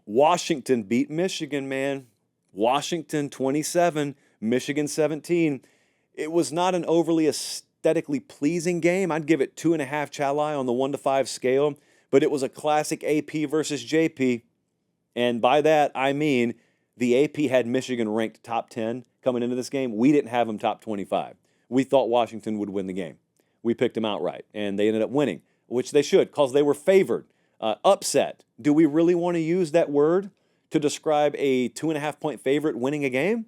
Washington beat Michigan, man. Washington 27, Michigan 17. It was not an overly aesthetically pleasing game. I'd give it 2.5 Chalai on the 1 to 5 scale, but it was a classic AP versus JP. And by that, I mean the AP had Michigan ranked top 10 coming into this game. We didn't have them top 25. We thought Washington would win the game. We picked them outright, and they ended up winning, which they should because they were favored. Upset. Do we really want to use that word to describe a 2.5-point favorite winning a game?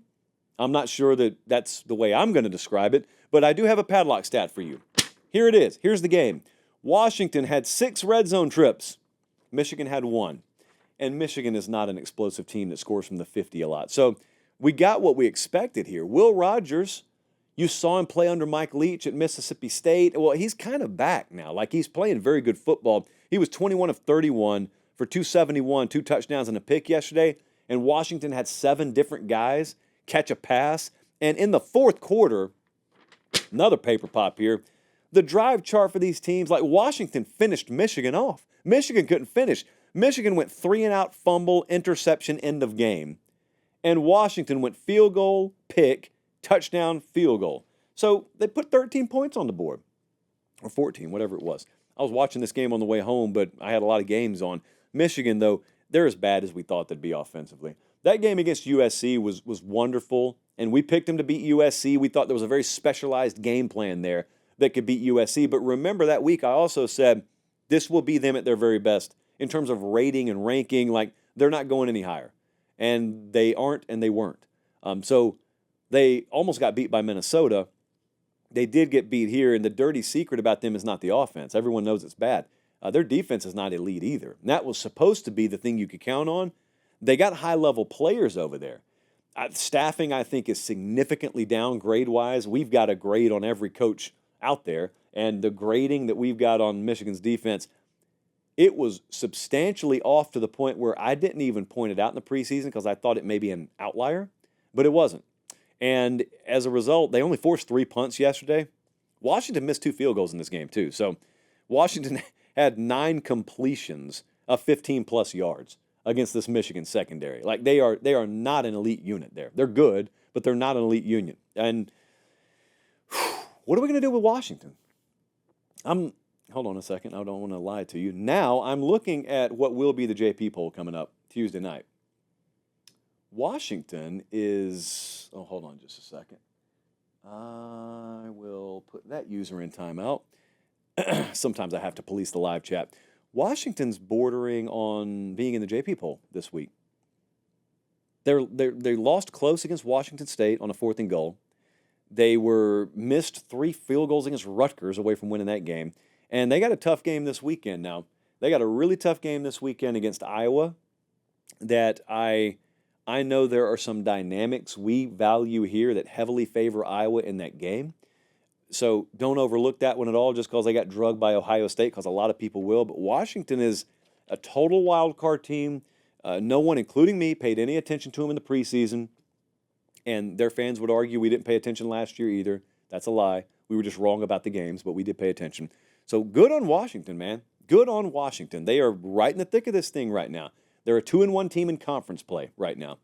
I'm not sure that that's the way I'm going to describe it, but I do have a padlock stat for you. Here it is. Here's the game. Washington had 6 red zone trips. Michigan had 1. And Michigan is not an explosive team that scores from the 50 a lot. So we got what we expected here. Will Rogers, you saw him play under Mike Leach at Mississippi State. Well, he's kind of back now. Like, he's playing very good football. He was 21 of 31 for 271, 2 touchdowns and a pick yesterday. And Washington had 7 different guys catch a pass. And in the fourth quarter, another paper pop here, the drive chart for these teams, like Washington finished Michigan off. Michigan couldn't finish. Michigan went 3-and-out, fumble, interception, end of game. And Washington went field goal, pick, touchdown, field goal. So they put 13 points on the board, or 14, whatever it was. I was watching this game on the way home, but I had a lot of games on. Michigan, though, they're as bad as we thought they'd be offensively. That game against USC was wonderful, and we picked them to beat USC. We thought there was a very specialized game plan there that could beat USC. But remember that week I also said this will be them at their very best in terms of rating and ranking. Like, they're not going any higher. And they aren't, and they weren't. So they almost got beat by Minnesota. They did get beat here, and the dirty secret about them is not the offense. Everyone knows it's bad. Their defense is not elite either. And that was supposed to be the thing you could count on. They got high-level players over there. Staffing, I think, is significantly down grade-wise. We've got a grade on every coach out there, and the grading that we've got on Michigan's defense, it was substantially off to the point where I didn't even point it out in the preseason because I thought it may be an outlier, but it wasn't. And as a result, they only forced 3 punts yesterday. Washington missed 2 field goals in this game, too. So Washington had 9 completions of 15-plus yards against this Michigan secondary. Like, they are not an elite unit there. They're good, but they're not an elite unit. And what are we going to do with Washington? Hold on a second. I don't want to lie to you. Now I'm looking at what will be the JP poll coming up Tuesday night. Washington is, hold on just a second. I will put that user in timeout. Sometimes I have to police the live chat. Washington's bordering on being in the JP poll this week. They lost close against Washington State on a 4th and goal. They were missed 3 field goals against Rutgers away from winning that game. And they got a tough game this weekend now. They got a really tough game this weekend against Iowa that I know there are some dynamics we value here that heavily favor Iowa in that game. So don't overlook that one at all just because they got drugged by Ohio State, because a lot of people will. But Washington is a total wild card team. No one, including me, paid any attention to them in the preseason. And their fans would argue we didn't pay attention last year either. That's a lie. We were just wrong about the games, but we did pay attention. So good on Washington, man. Good on Washington. They are right in the thick of this thing right now. They're a 2-1 team in conference play right now.